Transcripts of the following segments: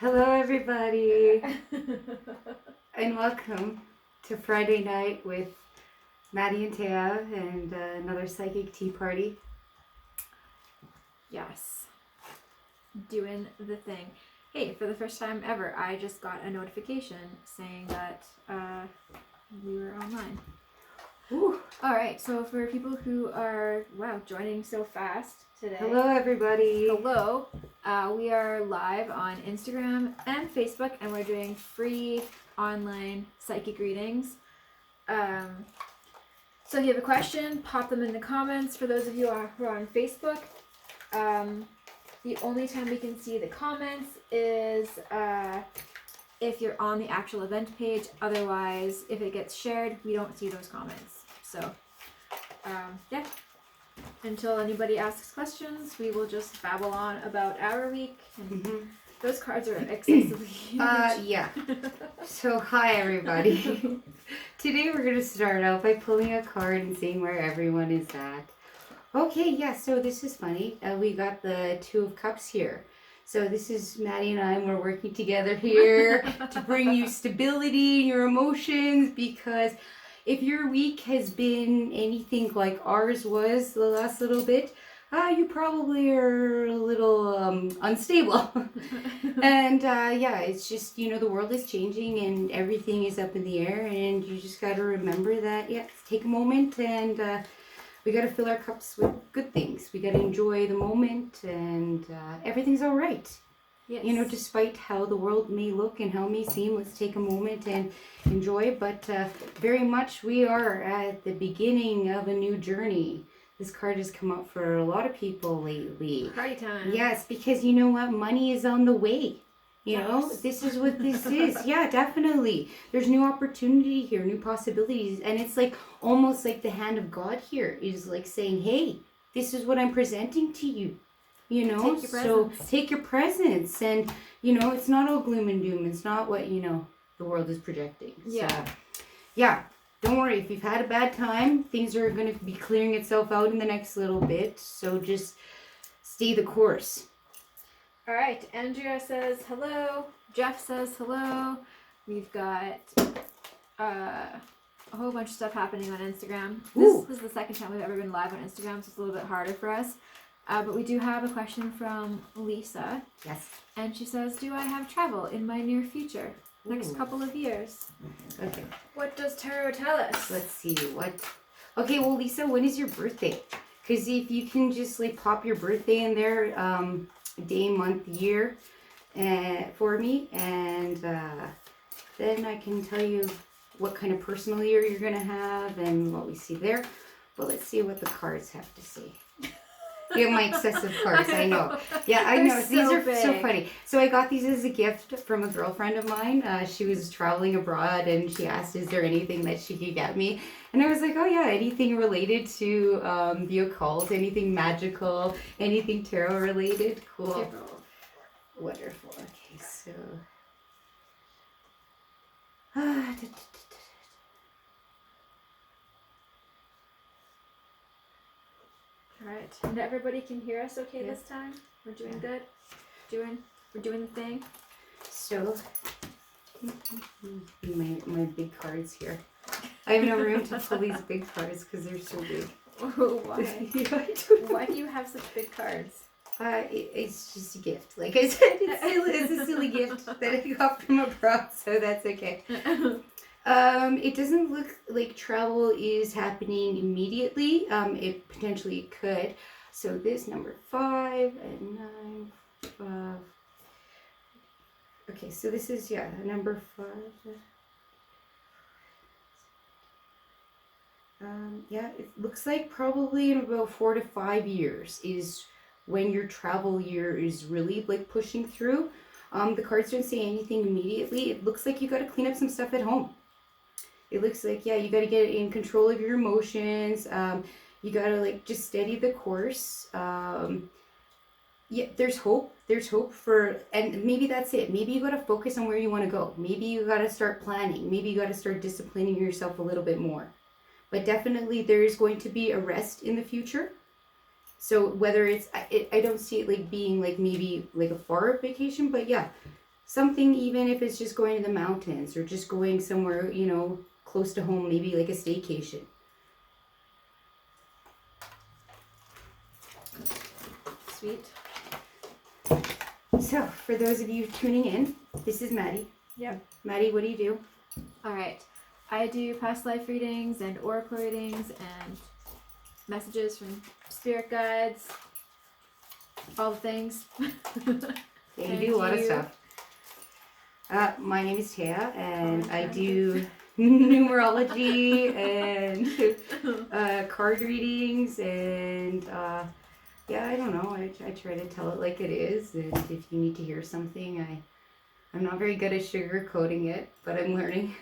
Hello everybody and welcome to Friday night with Maddy and Taya and another psychic tea party. Yes, doing the thing. Hey, for the first time ever, I just got a notification saying that we were online. Ooh. Alright, so for people who are, joining so fast today. Hello everybody. Hello. We are live on Instagram and Facebook, and we're doing free online psychic readings. So if you have a question, pop them in the comments. For those of you who are on Facebook, the only time we can see the comments is if you're on the actual event page. Otherwise, if it gets shared, we don't see those comments. So, yeah. Until anybody asks questions, we will just babble on about our week. And those cards are excessively huge. Yeah. So, hi everybody. Today we're going to start out by pulling a card and seeing where everyone is at. Okay, yeah, so this is funny. We got the Two of Cups here. So this is Maddy and I, and we're working together here to bring you stability in your emotions, because if your week has been anything like ours was the last little bit, you probably are a little unstable. And yeah, it's just, the world is changing and everything is up in the air, and you just got to remember that, take a moment and we got to fill our cups with good things. We got to enjoy the moment, and everything's all right. Yes. Despite how the world may look and how it may seem, let's take a moment and enjoy. But very much we are at the beginning of a new journey. This card has come up for a lot of people lately. Party time. Yes, because you know what? Money is on the way. This is what this is. Yeah, definitely. There's new opportunity here, new possibilities. And it's like almost like the hand of God here is like saying, hey, this is what I'm presenting to you. Take your presence. And, it's not all gloom and doom. It's not what, the world is projecting. Yeah. So, yeah. Don't worry. If you've had a bad time, things are going to be clearing itself out in the next little bit. So just stay the course. All right, Andrea says hello. Jeff says hello. We've got a whole bunch of stuff happening on Instagram. This is the second time we've ever been live on Instagram, so it's a little bit harder for us. But we do have a question from Lisa. Yes. And she says, do I have travel in my near future? Next couple of years. Okay. What does tarot tell us? Let's see. Okay, well, Lisa, when is your birthday? Because if you can just pop your birthday in there, day, month, year, for me, and then I can tell you what kind of personal year you're going to have and what we see there. But let's see what the cards have to say. You have my excessive cards, I know. Yeah, I know. These are so funny. So I got these as a gift from a girlfriend of mine. She was traveling abroad and she asked, is there anything that she could get me? And I was like, oh yeah, anything related to the occult, anything magical, anything tarot related. Cool. Wonderful. Okay, so... Alright, and everybody can hear us okay this time? We're doing good? We're doing the thing? So, my big cards here. I have no room to pull these big cards because they're so big. Oh, why? Why do you have such big cards? It's just a gift. Like I said, it's a silly gift that I got from abroad, so that's okay. It doesn't look like travel is happening immediately. It potentially could. So this number 5 and 9, 5. Okay, so this is, number 5. It looks like probably in about 4 to 5 years is when your travel year is really pushing through. The cards don't say anything immediately. It looks like you got to clean up some stuff at home. It looks like, you got to get in control of your emotions. You got to just steady the course. There's hope. There's hope for, and maybe that's it. Maybe you got to focus on where you want to go. Maybe you got to start planning. Maybe you got to start disciplining yourself a little bit more. But definitely there is going to be a rest in the future. So whether it's, I don't see it being maybe a far vacation, but something, even if it's just going to the mountains or just going somewhere, you know, close to home, maybe like a staycation. Sweet. So, for those of you tuning in, this is Maddy. Yep. Maddy, what do you do? Alright. I do past life readings and oracle readings and messages from spirit guides. All the things. Yeah, you do a lot of stuff. My name is Taya, and I do numerology and card readings, and yeah, I don't know. I try to tell it like it is, and if you need to hear something, I'm not very good at sugarcoating it, but I'm learning.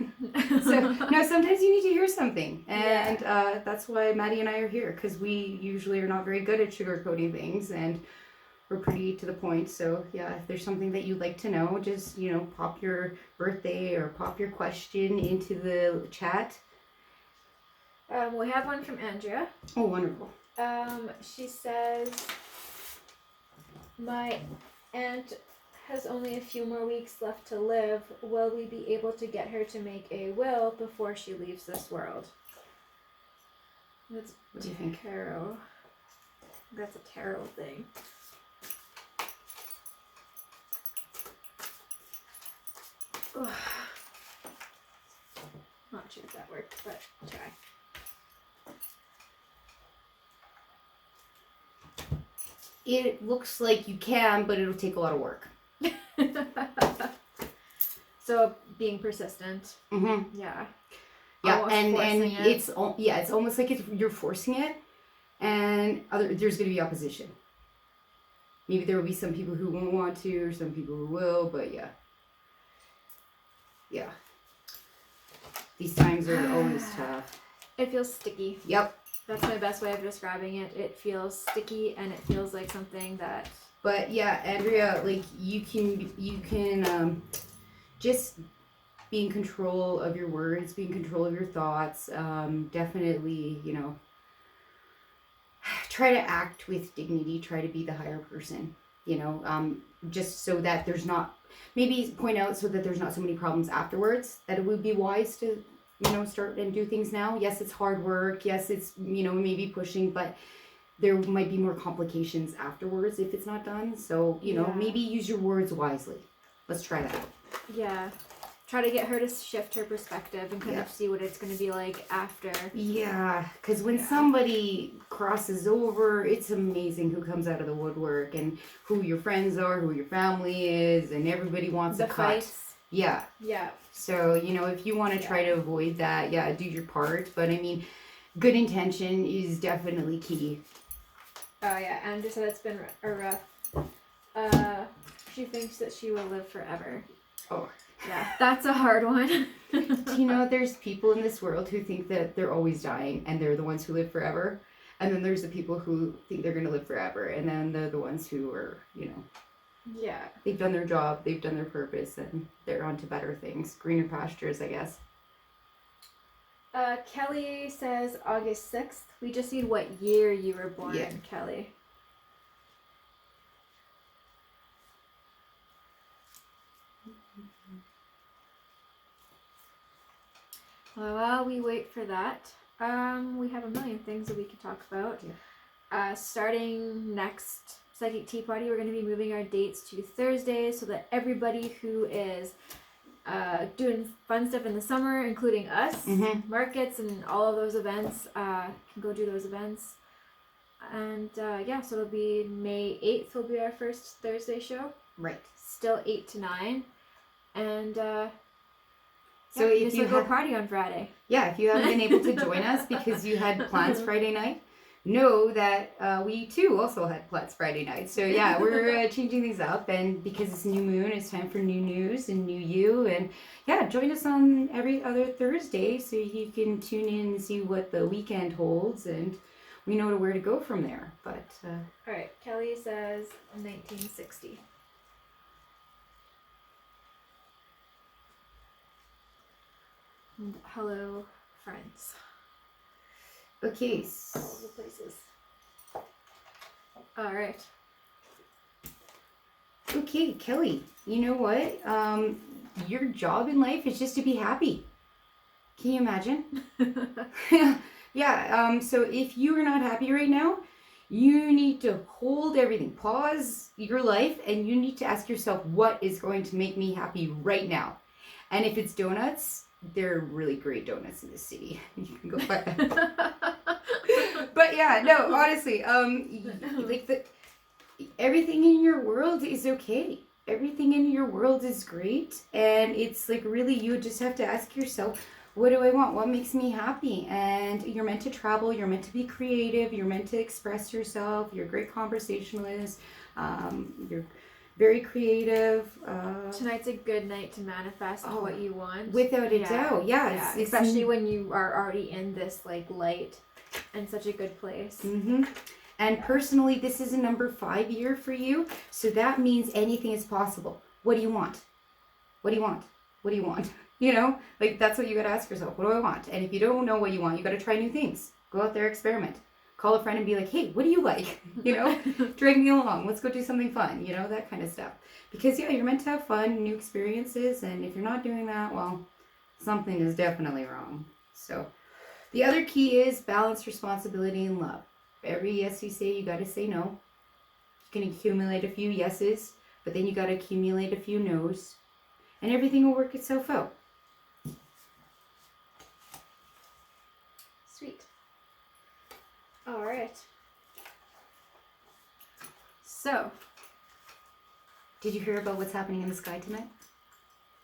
So no, sometimes you need to hear something, and that's why Maddy and I are here, because we usually are not very good at sugarcoating things, and we're pretty to the point. So yeah, if there's something that you'd like to know, just, you know, pop your birthday or pop your question into the chat. We have one from Andrea. Oh, wonderful. She says, my aunt has only a few more weeks left to live. Will we be able to get her to make a will before she leaves this world? That's What do you think? tarot. That's a tarot thing. Ugh. Not sure if that worked, but try. It looks like you can, but it'll take a lot of work. So being persistent. Mm-hmm. Yeah. Yeah, Almost and forcing it. it's almost like you're forcing it, and there's going to be opposition. Maybe there will be some people who won't want to, or some people who will, but yeah. Yeah. These times are always tough. It feels sticky. Yep. That's my best way of describing it. It feels sticky, and it feels like something that. But yeah, Andrea, like you can just be in control of your words, be in control of your thoughts. Definitely, you know, try to act with dignity. Try to be the higher person. You know, just so that there's not, maybe point out so that there's not so many problems afterwards. That it would be wise to, you know, start and do things now. Yes, it's hard work. Yes, it's, you know, maybe pushing, but there might be more complications afterwards if it's not done. So, you know, maybe use your words wisely. Let's try that. Yeah. Try to get her to shift her perspective and kind of see what it's going to be like after. Yeah, because when somebody crosses over, it's amazing who comes out of the woodwork and who your friends are, who your family is, and everybody wants a cut. Fights. Yeah. Yeah. So, you know, if you want to try to avoid that, do your part. But I mean, good intention is definitely key. Oh, yeah. And just said it's been a rough. She thinks that she will live forever. Oh. Yeah, that's a hard one. You know, there's people in this world who think that they're always dying and they're the ones who live forever. And then there's the people who think they're going to live forever. And then they're the ones who are, you know. Yeah. They've done their job, they've done their purpose, and they're on to better things. Greener pastures, I guess. Kelly says August 6th. We just need what year you were born, Kelly. While we wait for that, we have a million things that we could talk about. Yeah. Starting next Psychic Tea Party, we're going to be moving our dates to Thursdays so that everybody who is doing fun stuff in the summer, including us, markets and all of those events, can go do those events. And yeah, so it'll be May 8th will be our first Thursday show. Right. Still 8 to 9. And so if you go party on Friday. Yeah, if you haven't been able to join us because you had plans Friday night, know that we too also had plans Friday night. So yeah, we're changing things up, and because it's new moon, it's time for new news and new you. And yeah, join us on every other Thursday so you can tune in and see what the weekend holds, and we know where to go from there. But all right, Kelly says 1960. Hello, friends. Okay. All the places. All right. Okay. okay, Kelly, you know what? Your job in life is just to be happy. Can you imagine? Yeah, so if you are not happy right now, you need to hold everything, pause your life, and you need to ask yourself, what is going to make me happy right now? And if it's donuts, they're really great donuts in the city. You can go buy them. But yeah, no, honestly, everything in your world is okay. Everything in your world is great, and it's like really you just have to ask yourself, what do I want? What makes me happy? And you're meant to travel, you're meant to be creative, you're meant to express yourself, you're a great conversationalist, you're very creative. Tonight's a good night to manifest what you want. Without a doubt, yeah. Especially when you are already in this like light and such a good place. Mm-hmm. And personally, this is a number 5 year for you. So that means anything is possible. What do you want? What do you want? What do you want? You know, like that's what you got to ask yourself. What do I want? And if you don't know what you want, you got to try new things. Go out there, experiment. Call a friend and be like, hey, what do you like? You know, drag me along. Let's go do something fun. You know, that kind of stuff. Because yeah, you're meant to have fun, new experiences. And if you're not doing that, well, something is definitely wrong. So the other key is balance, responsibility, and love. Every yes you say, you got to say no. You can accumulate a few yeses, but then you got to accumulate a few no's, and everything will work itself out. Sweet. All right. So, did you hear about what's happening in the sky tonight?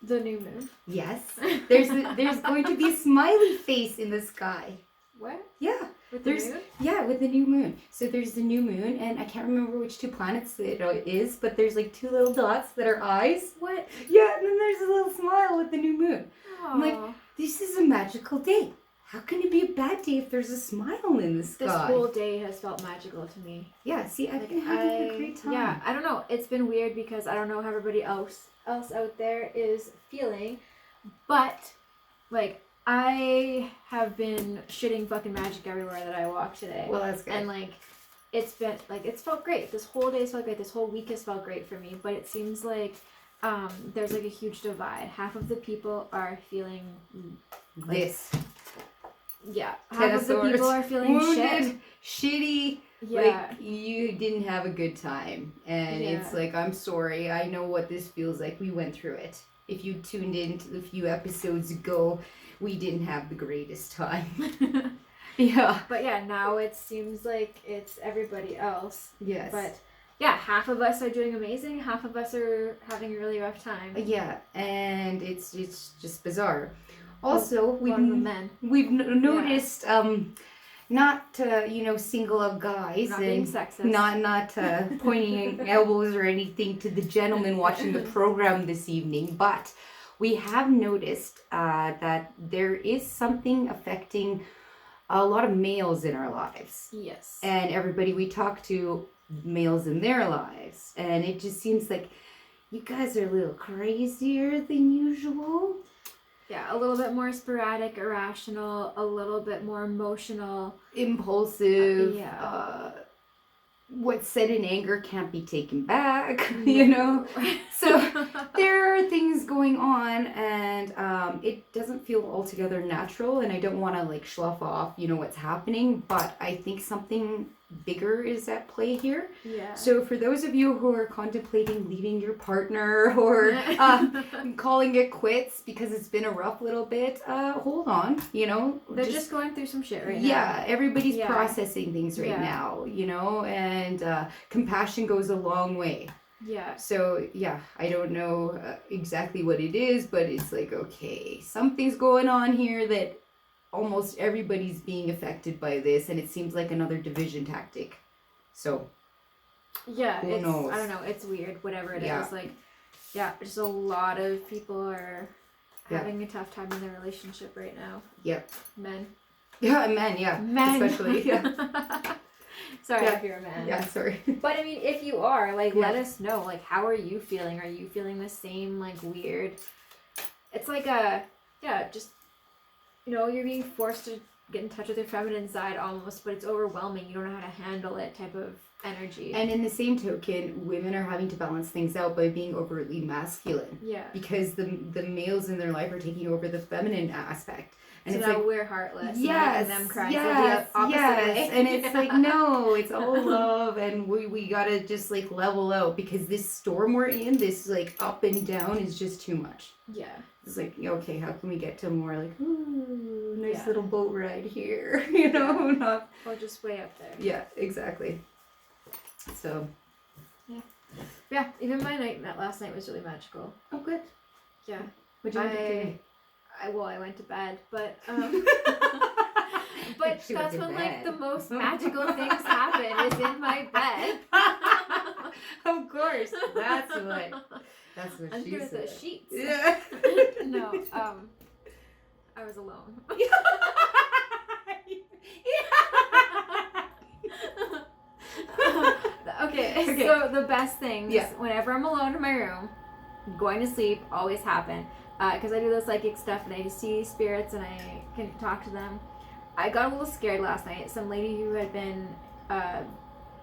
The new moon. Yes. There's going to be a smiley face in the sky. What? Yeah. With the moon? Yeah, with the new moon. So there's the new moon, and I can't remember which 2 planets it is, but there's like 2 little dots that are eyes. What? Yeah, and then there's a little smile with the new moon. Aww. I'm like, this is a magical day. How can it be a bad day if there's a smile in the sky? This whole day has felt magical to me. Yeah, see, I've been having a great time. Yeah, I don't know. It's been weird because I don't know how everybody else out there is feeling, but like I have been shitting fucking magic everywhere that I walk today. Well, that's good. And like it's felt great. This whole day has felt great. This whole week has felt great for me. But it seems like there's like a huge divide. Half of the people are feeling like, this. Yeah. Half of the people are feeling wounded, shit. shitty. Yeah. Like you didn't have a good time. And it's like, I'm sorry. I know what this feels like. We went through it. If you tuned in to the few episodes ago, we didn't have the greatest time. Yeah. But yeah, now it seems like it's everybody else. Yes. But yeah, half of us are doing amazing, half of us are having a really rough time. Yeah, and it's just bizarre. Also, we've noticed not to single out guys not and being sexist. not pointing elbows or anything to the gentlemen watching the program this evening, but we have noticed that there is something affecting a lot of males in our lives. Yes. And everybody we talk to, males in their lives. And it just seems like you guys are a little crazier than usual. Yeah, a little bit more sporadic, irrational, a little bit more emotional. Impulsive. What's said in anger can't be taken back, So there are things going on, and it doesn't feel altogether natural, and I don't want to slough off, what's happening, but I think something bigger is at play here. Yeah. So for those of you who are contemplating leaving your partner or calling it quits because it's been a rough little bit, hold on, They're just going through some shit right now. Yeah, everybody's processing things right now, and compassion goes a long way. Yeah. So, yeah, I don't know exactly what it is, but it's like, okay, something's going on here that almost everybody's being affected by this, and it seems like another division tactic. So, yeah, who knows? I don't know, it's weird, whatever it is. Just a lot of people are having a tough time in their relationship right now. Yep. Men. Yeah, men, yeah. Men. Especially, yeah. Sorry if you're a man. Yeah, sorry. But I mean, if you are, let us know. How are you feeling? Are you feeling the same, weird? It's just, you're being forced to get in touch with your feminine side almost, but it's overwhelming. You don't know how to handle it type of energy. And in the same token, women are having to balance things out by being overtly masculine. Yeah. Because the males in their life are taking over the feminine aspect. And so it's now like, we're heartless. Yes, and them cry. yes, So the opposite yes. way. And it's like, no, it's all love, and we gotta just like level out, because this storm we're in, this like up and down, is just too much. Yeah. It's like, okay, how can we get to more like, ooh, nice little boat ride here, you know, not. Or just way up there. Yeah, exactly. So. Yeah, even my night last night was really magical. Oh, good. Yeah. What'd you end up I went to bed, but but She that's was in when bed. like the most magical things happen is in my bed. Of course, that's what she Under the said. sheets. Yeah. No, I was alone. Okay, so the best things, whenever I'm alone in my room, going to sleep, always happen. Because I do the psychic stuff and I see spirits and I can talk to them. I got a little scared last night. Some lady who had been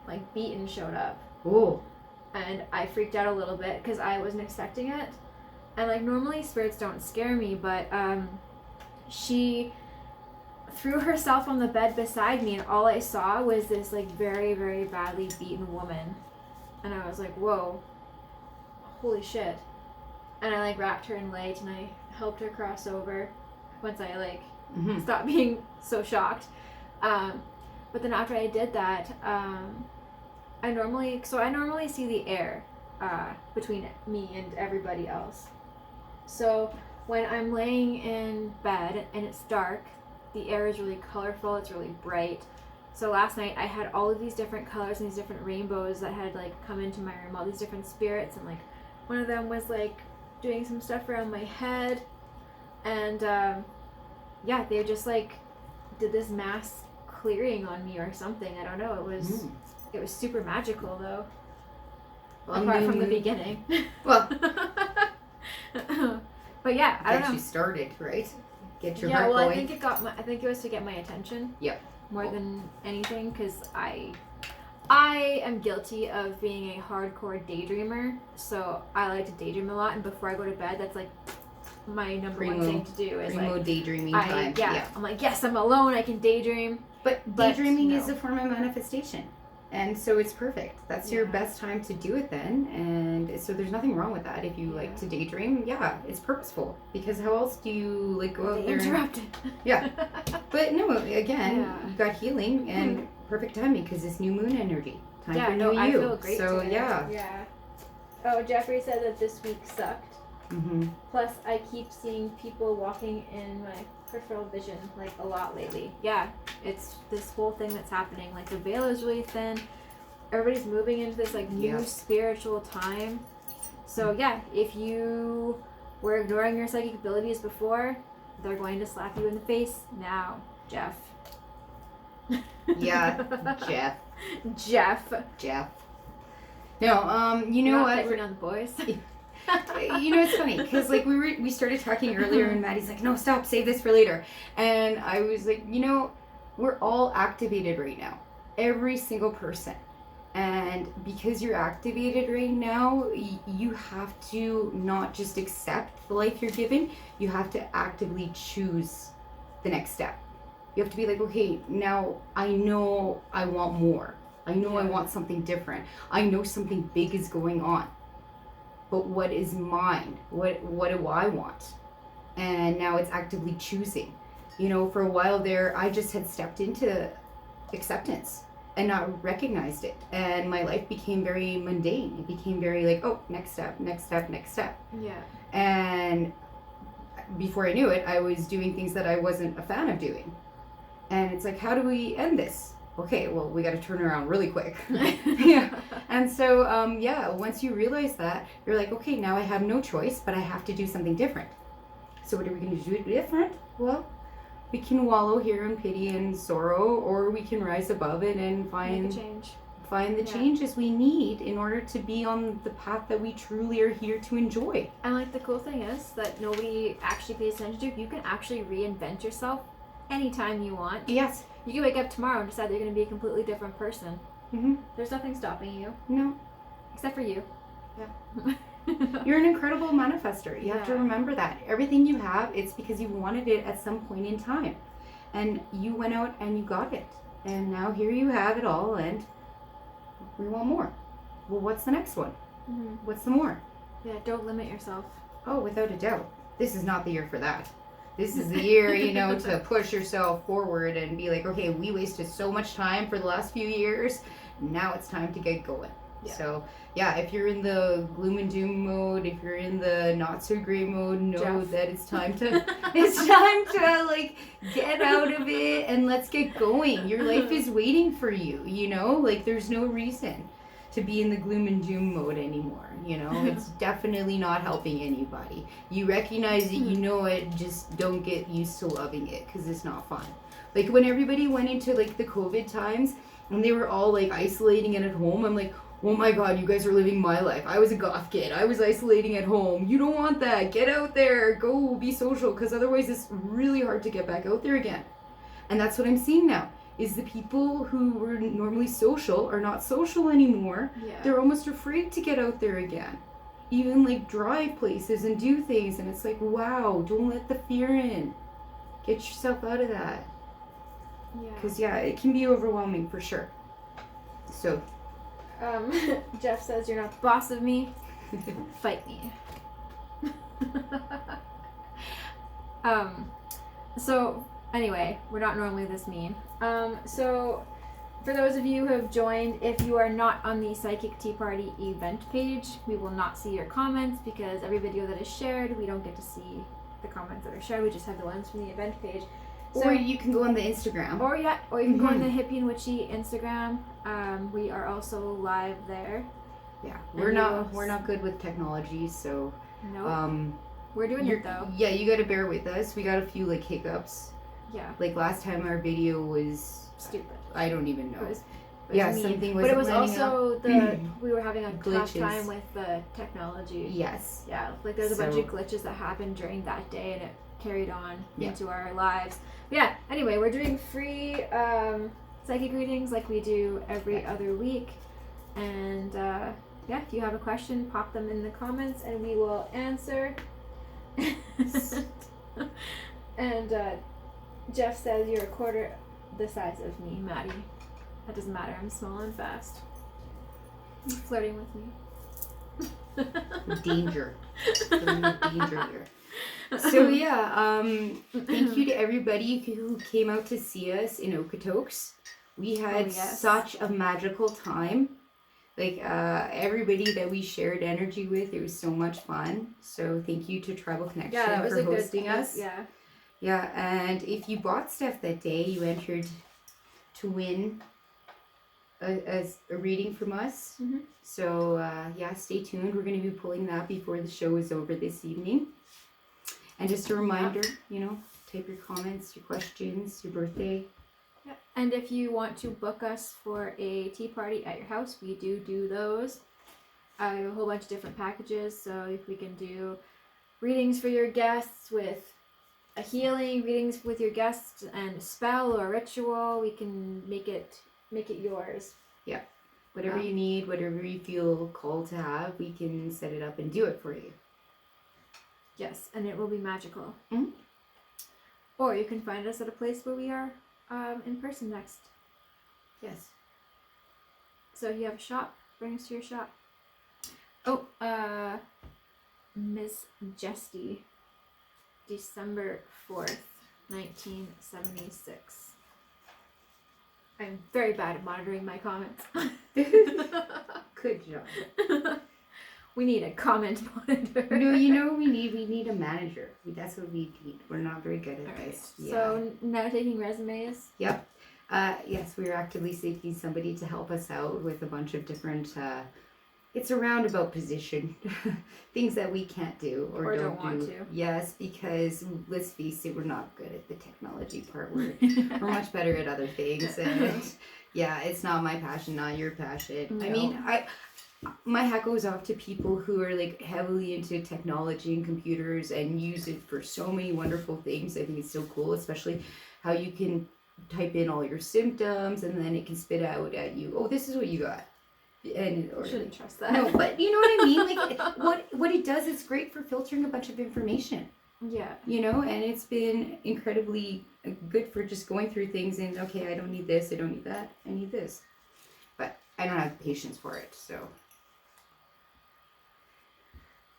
like beaten showed up. Ooh. And I freaked out a little bit because I wasn't expecting it. And like normally spirits don't scare me, but she threw herself on the bed beside me, and all I saw was this like very, very badly beaten woman. And I was like, whoa, holy shit. And I like wrapped her in light and I helped her cross over once I like stopped being so shocked. But then after I did that, I normally see the air between me and everybody else. So when I'm laying in bed and it's dark, the air is really colorful, it's really bright. So last night I had all of these different colors and these different rainbows that had like come into my room, all these different spirits, and like one of them was like doing some stuff around my head, and yeah, they just like did this mass clearing on me or something. I don't know. It was super magical though. Well, apart from the beginning. Well, but yeah, I don't know. You started, right? Get your heart well, going. I think it was to get my attention. Yep. More than anything, because I am guilty of being a hardcore daydreamer. So I like to daydream a lot, and before I go to bed, that's like my number one thing to do is like daydreaming time. Yeah, I'm like, yes, I'm alone. I can daydream. But daydreaming is a form of manifestation. And so it's perfect. That's your best time to do it then. And so there's nothing wrong with that. If you like to daydream, it's purposeful. Because how else do you like go out there interrupted. Yeah. But no, again, you got healing and perfect timing because it's new moon energy. Time for new you. I feel great so today. Yeah. Oh, Jeffrey said that this week sucked. Plus, I keep seeing people walking in my peripheral vision like a lot lately. Yeah, it's this whole thing that's happening. Like the veil is really thin. Everybody's moving into this like new spiritual time. So yeah, if you were ignoring your psychic abilities before, they're going to slap you in the face now, Jeff. Yeah, Jeff. No, you know what? Picking on the boys. You know, it's funny because like we started talking earlier and Maddie's like, no, stop, save this for later. And I was like, you know, we're all activated right now, every single person. And because you're activated right now, you have to not just accept the life you're given, you have to actively choose the next step. You have to be like, okay, now I know I want more. I know I want something different. I know something big is going on. But what is mine? What do I want? And now it's actively choosing. You know, for a while there, I just had stepped into acceptance and not recognized it. And my life became very mundane. It became very like, oh, next step. Yeah. And before I knew it, I was doing things that I wasn't a fan of doing. And it's like, how do we end this? Okay, well, we got to turn around really quick. Yeah. And so, once you realize that, you're like, okay, now I have no choice, but I have to do something different. So what are we going to do different? Well, we can wallow here in pity and sorrow, or we can rise above it and find the changes we need in order to be on the path that we truly are here to enjoy. And like the cool thing is that nobody actually pays attention to. You can actually reinvent yourself anytime you want. Yes. You can wake up tomorrow and decide you're going to be a completely different person. Mm-hmm. There's nothing stopping you. No. Except for you. Yeah. You're an incredible manifester. You have to remember that. Everything you have, it's because you wanted it at some point in time. And you went out and you got it. And now here you have it all, and we want more. Well, what's the next one? Mm-hmm. What's the more? Yeah, don't limit yourself. Oh, without a doubt. This is not the year for that. This is the year, to push yourself forward and be like, okay, we wasted so much time for the last few years. Now it's time to get going. Yeah. So, yeah, if you're in the gloom and doom mode, if you're in the not so great mode, know that it's time to like get out of it and let's get going. Your life is waiting for you, like there's no reason to be in the gloom and doom mode anymore. It's definitely not helping anybody. You recognize it, you know it, just don't get used to loving it because it's not fun. Like when everybody went into like the COVID times and they were all like isolating and at home, I'm like, oh my God, you guys are living my life. I was a goth kid. I was isolating at home. You don't want that. Get out there. Go be social, because otherwise it's really hard to get back out there again. And that's what I'm seeing now, is the people who were normally social are not social anymore. Yeah. They're almost afraid to get out there again. Even like drive places and do things. And it's like, wow, don't let the fear in. Get yourself out of that. Yeah. Because, it can be overwhelming for sure. So... Jeff says, you're not the boss of me. Fight me. So anyway, we're not normally this mean. So for those of you who have joined, if you are not on the Psychic Tea Party event page, we will not see your comments because every video that is shared, we don't get to see the comments that are shared. We just have the ones from the event page. So, or you can go on the Instagram. Or you can go on the Hippy and Witchy Instagram. We are also live there. Yeah, we're not good with technology, so no. We're doing it though. Yeah, you got to bear with us. We got a few like hiccups. Yeah. Like last time our video was stupid. I don't even know. It was something was. But it was also we were having a tough time with the technology. Yes. Yeah, like there's a bunch of glitches that happened during that day, and it carried on into our lives. Yeah, anyway, we're doing free psychic readings like we do every other week. And if you have a question, pop them in the comments and we will answer. And Jeff says you're a quarter the size of me, Maddy. That doesn't matter, I'm small and fast. You're flirting with me. Danger. Danger here. So thank you to everybody who came out to see us in Okotoks. We had such a magical time. Like everybody that we shared energy with, it was so much fun. So thank you to Tribal Connection for hosting us. Yeah, and if you bought stuff that day, you entered to win a reading from us. Mm-hmm. So stay tuned. We're going to be pulling that before the show is over this evening. And just a reminder, type your comments, your questions, your birthday. Yeah. And if you want to book us for a tea party at your house, we do those. We have a whole bunch of different packages. So if we can do readings for your guests with a healing, readings with your guests and a spell or a ritual, we can make it yours. Yeah. Whatever you need, whatever you feel called to have, we can set it up and do it for you. Yes, and it will be magical. Mm-hmm. Or you can find us at a place where we are in person next. Yes. So if you have a shop, bring us to your shop. Oh, Miss Jesty, December 4th, 1976. I'm very bad at monitoring my comments. Good job. We need a comment monitor. No, we need a manager. That's what we need. We're not very good at this. Yeah. So now taking resumes. Yep. Yes, we're actively seeking somebody to help us out with a bunch of different. It's a roundabout position, things that we can't do or don't want to. Yes, because let's face it, we're not good at the technology part. We're much better at other things, and it's not my passion, not your passion. No. I mean, my hat goes off to people who are like heavily into technology and computers and use it for so many wonderful things. I think it's so cool, especially how you can type in all your symptoms and then it can spit out at you, oh, this is what you got. And or shouldn't trust that. no, but you know what I mean? Like what it does, it's great for filtering a bunch of information. Yeah. You know, and it's been incredibly good for just going through things and okay, I don't need this, I don't need that, I need this. But I don't have patience for it, so.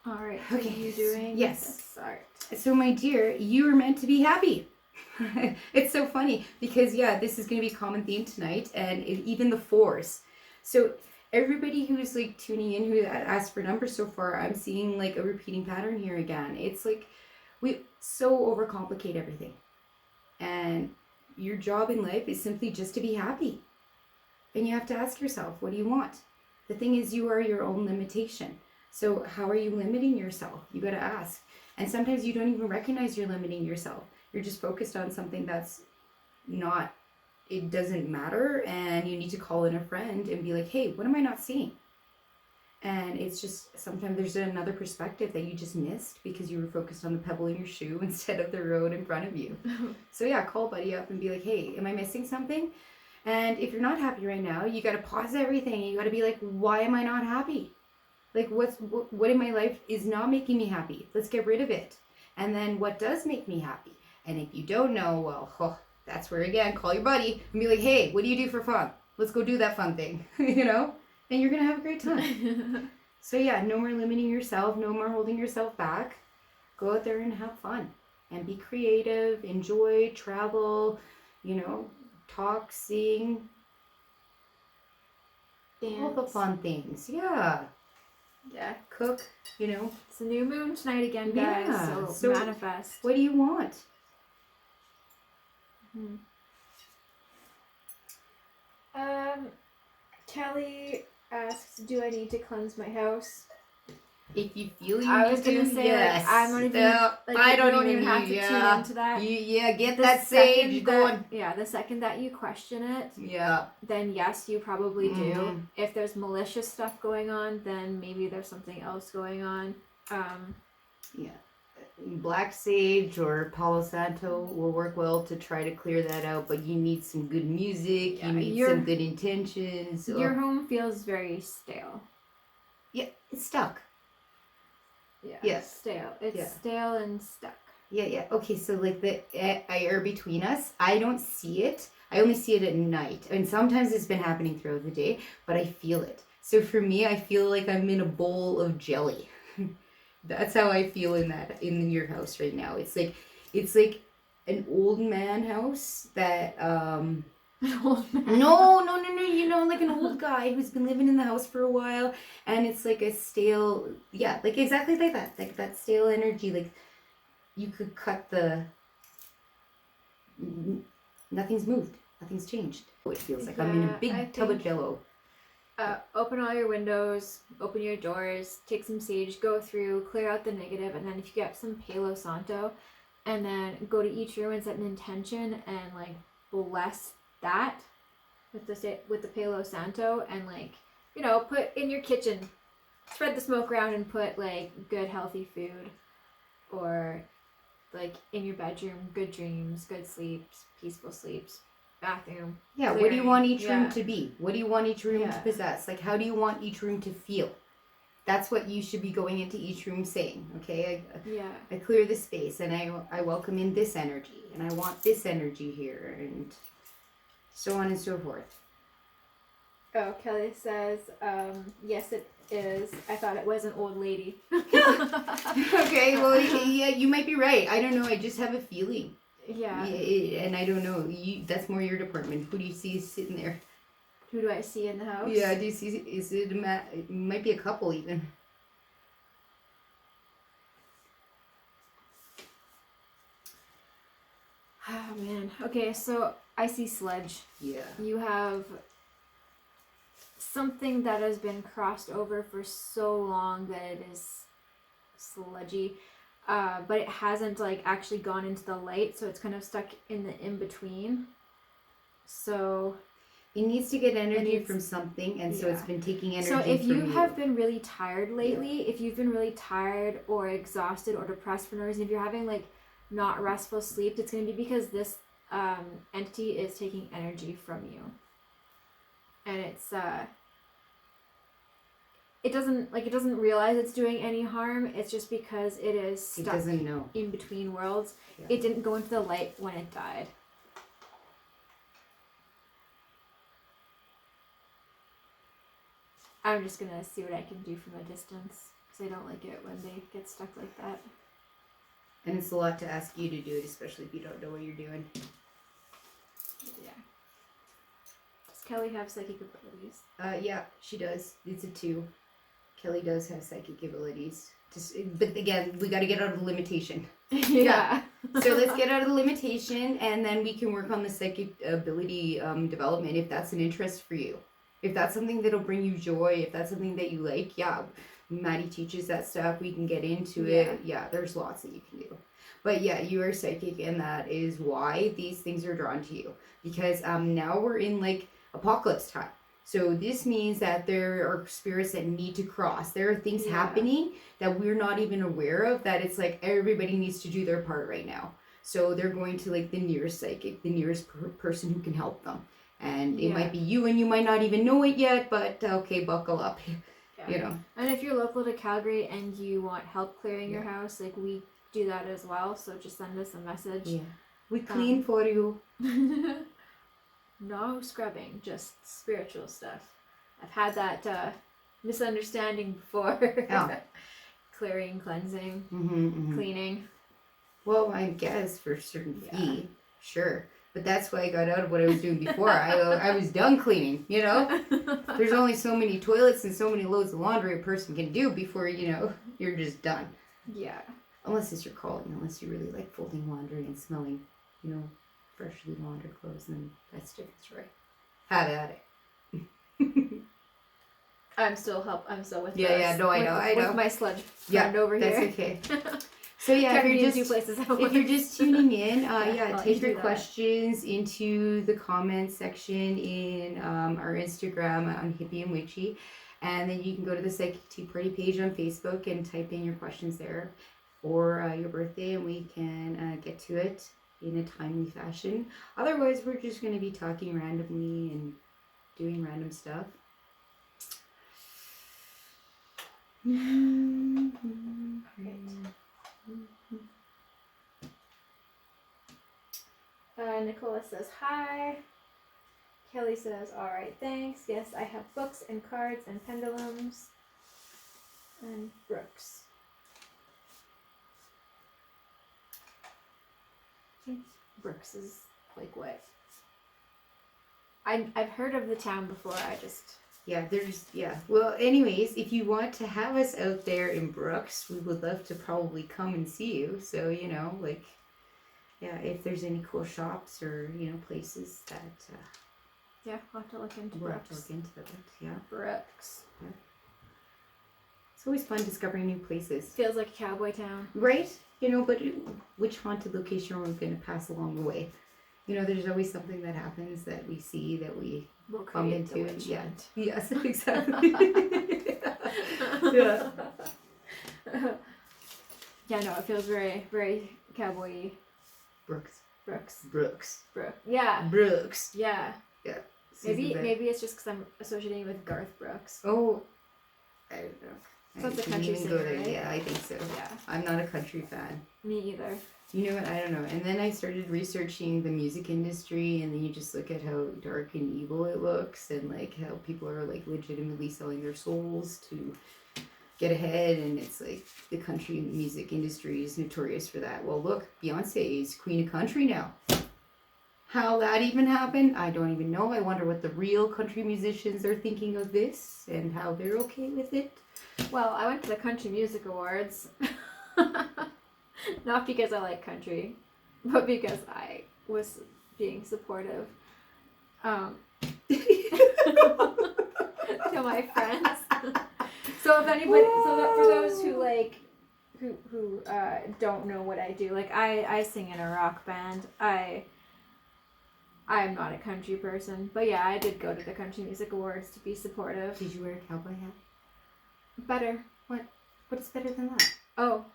All right. Okay. Are you doing yes. this art? So my dear, you were meant to be happy. It's so funny because yeah, this is going to be a common theme tonight, and even the fours. So everybody who's like tuning in who asked for numbers so far, I'm seeing like a repeating pattern here again. It's like we so overcomplicate everything, and your job in life is simply just to be happy. And you have to ask yourself, what do you want? The thing is, you are your own limitation. So how are you limiting yourself? You got to ask. And sometimes you don't even recognize you're limiting yourself. You're just focused on something that's not, it doesn't matter. And you need to call in a friend and be like, hey, what am I not seeing? And it's just, sometimes there's another perspective that you just missed because you were focused on the pebble in your shoe instead of the road in front of you. So yeah, call buddy up and be like, hey, am I missing something? And if you're not happy right now, you got to pause everything. You got to be like, why am I not happy? Like what in my life is not making me happy? Let's get rid of it. And then what does make me happy? And if you don't know, well, that's where again, call your buddy and be like, hey, what do you do for fun? Let's go do that fun thing, you know? And you're going to have a great time. So yeah, no more limiting yourself, no more holding yourself back. Go out there and have fun and be creative, enjoy, travel, you know, talk, sing, dance. all the fun things. Yeah. Yeah. Cook, you know. It's a new moon tonight again, guys. Yeah. So manifest. What do you want? Kelly asks, do I need to cleanse my house? If you feel you I was need gonna to, say, yes. like, I'm not even, like, I don't even have to tune into that. Get The that sage going. Yeah, the second that you question it, Yeah. then yes, you probably do. Mhm. If there's malicious stuff going on, then maybe there's something else going on. Yeah. Black sage or Palo Santo will work well to try to clear that out, but you need some good music, Yeah, you need some good intentions. Your home feels very stale. Yeah, it's stuck. Yeah. Yes. Stale. It's stale and stuck. Yeah. Okay, so like the air between us, I don't see it. I only see it at night. I mean, sometimes it's been happening throughout the day, but I feel it. So for me, I feel like I'm in a bowl of jelly. That's how I feel in your house right now. It's like an old man house that An old man. No, you know, like an old guy who's been living in the house for a while, and it's like a stale, yeah, like exactly like that stale energy, like you could cut nothing's moved, nothing's changed. It feels like I'm in a big tub of jello. Open all your windows, open your doors, take some sage, go through, clear out the negative, and then if you get some Palo Santo, and then go to each room and set an intention and like bless that with the Palo Santo, and like, you know, put in your kitchen, spread the smoke around and put like good healthy food, or like in your bedroom, good dreams, good sleeps, peaceful sleeps, bathroom. Yeah, clearing. what do you want each room to be? What do you want each room to Yeah. possess? Like, how do you want each room to feel? That's what you should be going into each room saying, okay? I clear the space, and I welcome in this energy, and I want this energy here, and so on and so forth. Oh, Kelly says, yes it is. I thought it was an old lady. Okay, well, yeah, you might be right. I don't know. I just have a feeling. Yeah. And I don't know. That's more your department. Who do you see sitting there? Who do I see in the house? Yeah, do you see? Is it it might be a couple even. Oh man. Okay, so I see sludge. Yeah. You have something that has been crossed over for so long that it is sludgy, but it hasn't like actually gone into the light, so it's kind of stuck in the in between. So it needs to get energy from something, and so it's been taking energy. So if you have been really tired lately, if you've been really tired or exhausted or depressed for no reason, if you're having like not restful sleep, it's going to be because this entity is taking energy from you. And it's it doesn't realize it's doing any harm. It's just because it is stuck It doesn't know. in between worlds. Yeah. It didn't go into the light when it died. I'm just gonna see what I can do from a distance, because I don't like it when they get stuck like that. And it's a lot to ask you to do it, especially if you don't know what you're doing. Yeah. Does Kelly have psychic abilities? Yeah, she does. It's a 2. Kelly does have psychic abilities. But again, we got to get out of the limitation. Yeah. So let's get out of the limitation, and then we can work on the psychic ability development if that's an interest for you. If that's something that'll bring you joy, if that's something that you like, yeah, Maddy teaches that stuff. We can get into it. Yeah, there's lots that you can do. But yeah, you are psychic, and that is why these things are drawn to you. Because now we're in like apocalypse time. So this means that there are spirits that need to cross. There are things happening that we're not even aware of, that it's like everybody needs to do their part right now. So they're going to like the nearest psychic, the nearest person who can help them. And it might be you, and you might not even know it yet, but okay, buckle up. Yeah. You know. And if you're local to Calgary and you want help clearing your house, like we do that as well. So just send us a message. Yeah. We clean for you. No scrubbing, just spiritual stuff. I've had that misunderstanding before. Yeah. Clearing, cleansing, cleaning. Well, I guess for a certain fee, sure. But that's why I got out of what I was doing before. I was done cleaning, you know? There's only so many toilets and so many loads of laundry a person can do before, you know, you're just done. Yeah. Unless it's your calling, unless you really like folding laundry and smelling, you know, freshly laundered clothes, then that's different, right? Have at it. I'm still with with my sludge friend over here. That's okay. So yeah, if you're just tuning in, take your questions into the comments section in our Instagram on Hippy and Witchy, and then you can go to the Psychic Tea Party page on Facebook and type in your questions there, or your birthday, and we can get to it in a timely fashion. Otherwise, we're just going to be talking randomly and doing random stuff. Nicola says hi. Kelly says, alright, thanks. Yes, I have books and cards and pendulums. And Brooks. I think Brooks is like what? I've heard of the town before, Well, anyways, if you want to have us out there in Brooks, we would love to probably come and see you. So, you know, like, yeah, if there's any cool shops or, you know, places that... yeah, we'll have to look into we'll Brooks. Have to look into it, yeah. Brooks. Yeah. It's always fun discovering new places. Feels like a cowboy town. Right? You know, but which haunted location are we going to pass along the way? You know, there's always something that happens that we see that we bump into. Yeah. Yes, exactly. Yeah. Yeah, no, it feels very, very cowboy-y. Brooks. Yeah. Brooks. Yeah. Yeah. Maybe it's just because I'm associating with Garth Brooks. Oh, I don't know. So it's a country singer, right? Yeah, I think so. Yeah. I'm not a country fan. Me either. You know what? I don't know. And then I started researching the music industry, and then you just look at how dark and evil it looks, and like how people are like legitimately selling their souls to get ahead, and it's like the country music industry is notorious for that. Well, look, Beyonce is queen of country now. How that even happened, I don't even know. I wonder what the real country musicians are thinking of this and how they're okay with it. Well, I went to the Country Music Awards. Not because I like country, but because I was being supportive to my friends. So if anybody, for those who like, who don't know what I do, like I sing in a rock band. I'm not a country person, but yeah, I did go to the Country Music Awards to be supportive. Did you wear a cowboy hat? Better. What? What's better than that? Oh.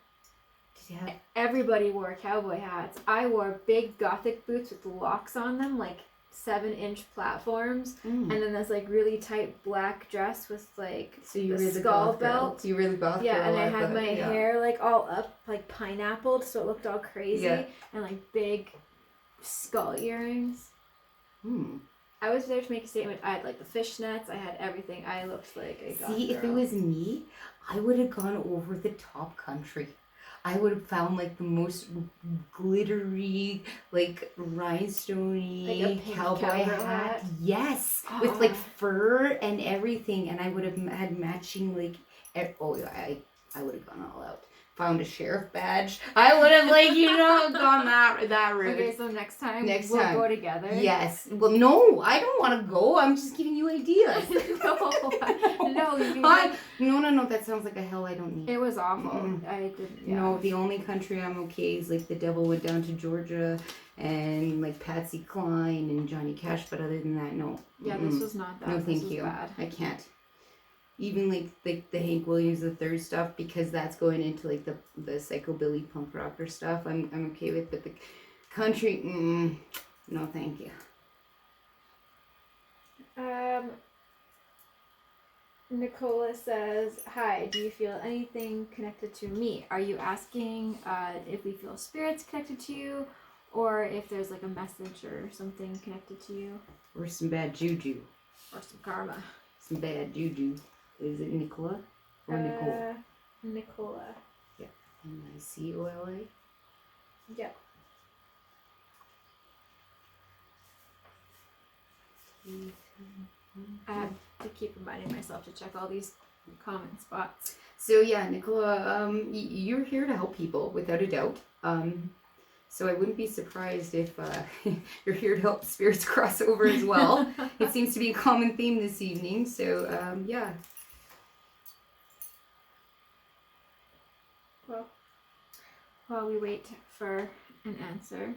Did you have? Everybody wore cowboy hats. I wore big gothic boots with locks on them, like 7-inch platforms, and then this like really tight black dress with like So you the were the skull goth girl. belt. You were the goth Yeah, girl. and I had my hair like all up, like pineappled, so it looked all crazy, and like big skull earrings. I was there to make a statement. I had like the fishnets. I had everything. I looked like a goth See, if it girl. was me, I would have gone over the top country. I would have found like the most glittery, like rhinestoney Like a pink cowboy cowgirl hat. hat? Yes, with like fur and everything, and I would have had matching like. Oh yeah, I would have gone all out. Found a sheriff badge. I would have gone that route. Okay, so next time we'll go together. Yes. Well, no, I don't want to go. I'm just giving you ideas. No. That sounds like a hell I don't need. It was awful. I didn't. Yeah. No, the only country I'm okay is like the devil went down to Georgia and like Patsy Cline and Johnny Cash. But other than that, no. Yeah, this was not that. No, thank you. Bad. I can't. Even like the Hank Williams III stuff, because that's going into like the psychobilly punk rocker stuff. I'm okay with, but the country, no, thank you. Nicola says, "Hi, do you feel anything connected to me? Are you asking if we feel spirits connected to you, or if there's like a message or something connected to you, or some bad juju, or some karma? Some bad juju." Is it Nicola or Nicole? Nicola. Yeah. Nicola? Yeah. I have to keep reminding myself to check all these comment spots. So yeah, Nicola, you're here to help people without a doubt. So I wouldn't be surprised if you're here to help spirits cross over as well. It seems to be a common theme this evening. So yeah. Well, while we wait for an answer.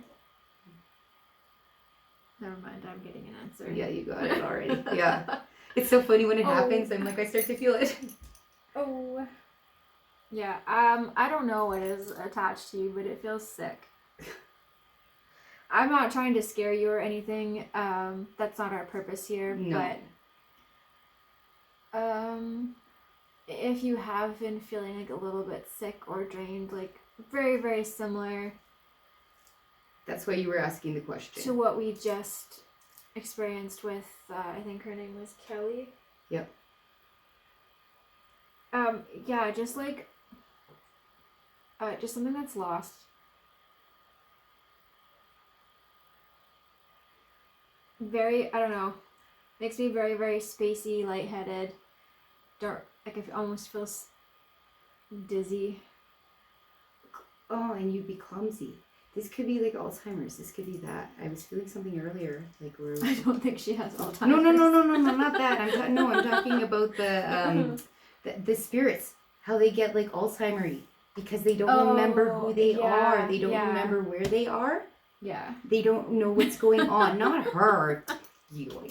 Never mind, I'm getting an answer. Yeah, you got it already. Yeah. It's so funny when it happens. I'm like, I start to feel it. Oh. Yeah, I don't know what is attached to you, but it feels sick. I'm not trying to scare you or anything. That's not our purpose here. No. But if you have been feeling like a little bit sick or drained, like very, very similar. That's why you were asking the question. To what we just experienced with, I think her name was Kelly. Yep. Yeah, just like, just something that's lost. Very, I don't know, makes me very, very spacey, lightheaded, dark, like I almost feel dizzy. Oh, and you'd be clumsy. This could be like Alzheimer's. This could be that. I was feeling something earlier, like where. I don't think she has Alzheimer's. No, not that. I'm talking about the spirits. How they get like Alzheimer's because they don't remember who they are. They don't remember where they are. Yeah. They don't know what's going on. Not her. You.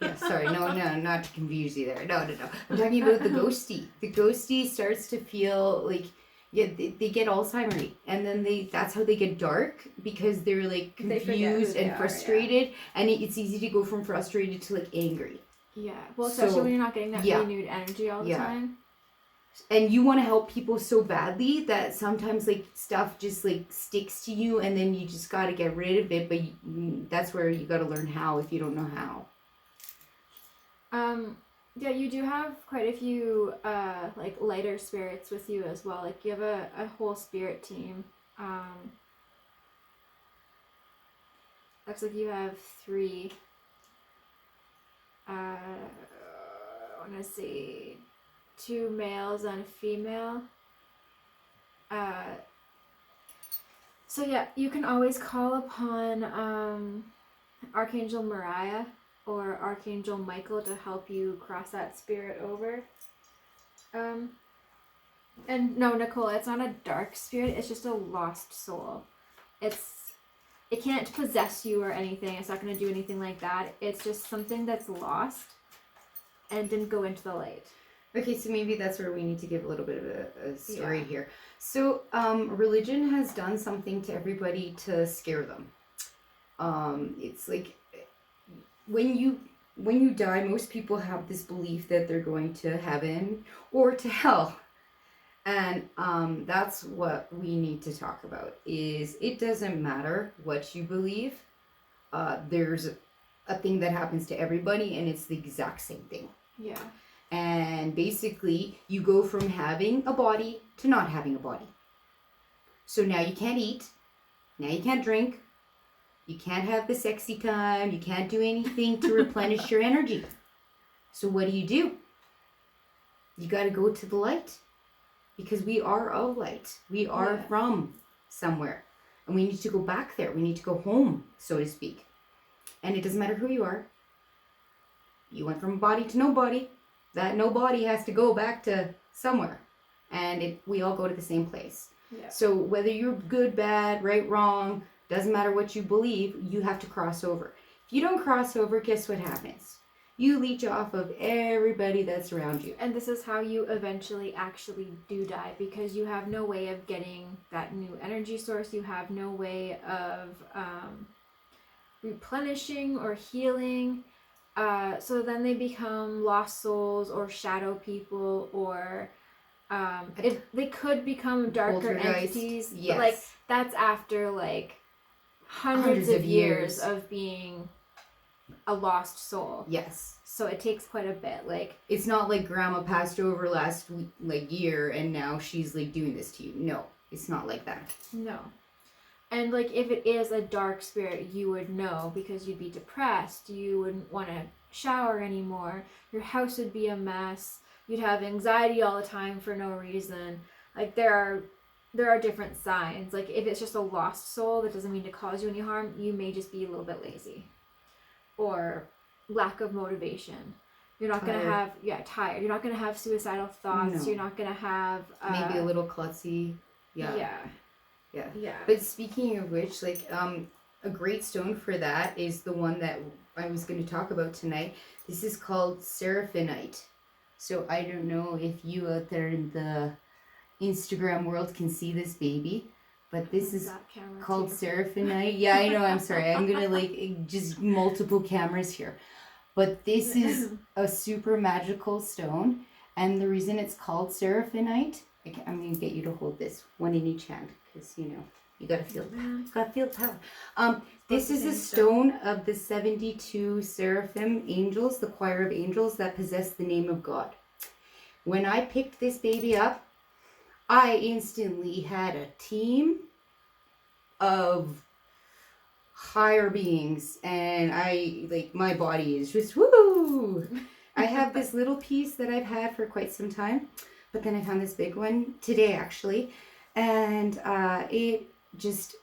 Yeah, sorry. No, not to confuse you there. No. I'm talking about the ghostie. The ghostie starts to feel like. Yeah, they get Alzheimer's, and then that's how they get dark, because they're like confused and frustrated, and it's easy to go from frustrated to like angry. Yeah, well, especially when you're not getting that renewed energy all the time. And you want to help people so badly that sometimes like stuff just like sticks to you, and then you just got to get rid of it, but that's where you got to learn how if you don't know how. Yeah, you do have quite a few like lighter spirits with you as well. Like you have a whole spirit team. Looks like you have 3. I want to say 2 males and a female. So yeah, you can always call upon Archangel Mariah or Archangel Michael to help you cross that spirit over. And no, Nicole, it's not a dark spirit, it's just a lost soul. It can't possess you or anything, it's not going to do anything like that. It's just something that's lost and didn't go into the light. Okay, so maybe that's where we need to give a little bit of a story here. So, religion has done something to everybody to scare them. It's like when you die, most people have this belief that they're going to heaven or to hell. And that's what we need to talk about is it doesn't matter what you believe. There's a thing that happens to everybody and it's the exact same thing. Yeah. And basically, you go from having a body to not having a body. So now you can't eat. Now you can't drink. You can't have the sexy time. You can't do anything to replenish your energy. So what do? You got to go to the light. Because we are of light. We are from somewhere. And we need to go back there. We need to go home, so to speak. And it doesn't matter who you are. You went from body to no body. That no body has to go back to somewhere. And we all go to the same place. Yeah. So whether you're good, bad, right, wrong, doesn't matter what you believe, you have to cross over. If you don't cross over, guess what happens? You leech off of everybody that's around you. And this is how you eventually actually do die, because you have no way of getting that new energy source. You have no way of replenishing or healing. So then they become lost souls or shadow people, or they could become darker entities. Yes. But like that's after like hundreds of years of being a lost soul. Yes. So it takes quite a bit. Like it's not like grandma passed over last week, like year, and now she's like doing this to you. No, it's not like that. No. And like if it is a dark spirit, you would know, because you'd be depressed. You wouldn't want to shower anymore. Your house would be a mess. You'd have anxiety all the time for no reason. Like there are different signs. Like if it's just a lost soul that doesn't mean to cause you any harm, you may just be a little bit lazy. Or lack of motivation. You're not going to have, tired. You're not going to have suicidal thoughts. No. You're not going to have... maybe a little klutzy. Yeah. But speaking of which, like, a great stone for that is the one that I was going to talk about tonight. This is called seraphinite. So I don't know if you out there in the Instagram world can see this baby. But this is called seraphinite. Yeah, I know. I'm sorry. I'm going to like just multiple cameras here. But this is a super magical stone. And the reason it's called seraphinite, I'm going to get you to hold this one in each hand. Because, you got to feel the power. This is a stone of the 72 seraphim angels, the choir of angels that possess the name of God. When I picked this baby up, I instantly had a team of higher beings, and my body is just woo. I have this little piece that I've had for quite some time, but then I found this big one today actually, and it just,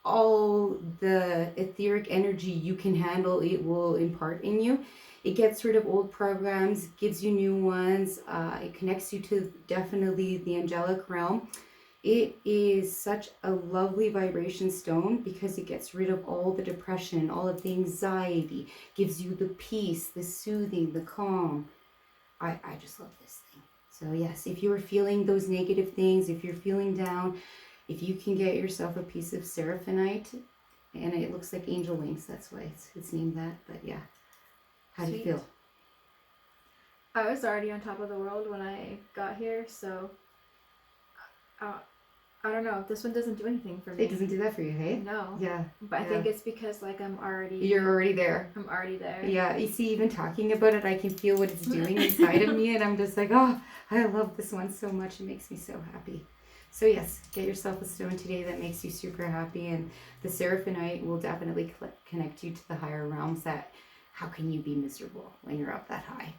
all the etheric energy you can handle, it will impart in you. It gets rid of old programs, gives you new ones. It connects you to definitely the angelic realm. It is such a lovely vibration stone because it gets rid of all the depression, all of the anxiety, gives you the peace, the soothing, the calm. I just love this thing. So yes, if you're feeling those negative things, if you're feeling down, if you can get yourself a piece of seraphinite, and it looks like angel wings, that's why it's named that, but yeah. How do you feel? I was already on top of the world when I got here, so I don't know. This one doesn't do anything for me. It doesn't do that for you, hey? No. Yeah. But I think it's because like You're already there. I'm already there. Yeah. You see, even talking about it, I can feel what it's doing inside of me, and I'm just like, oh, I love this one so much. It makes me so happy. So yes, get yourself a stone today that makes you super happy, and the seraphinite will definitely connect you to the higher realms. That how can you be miserable when you're up that high?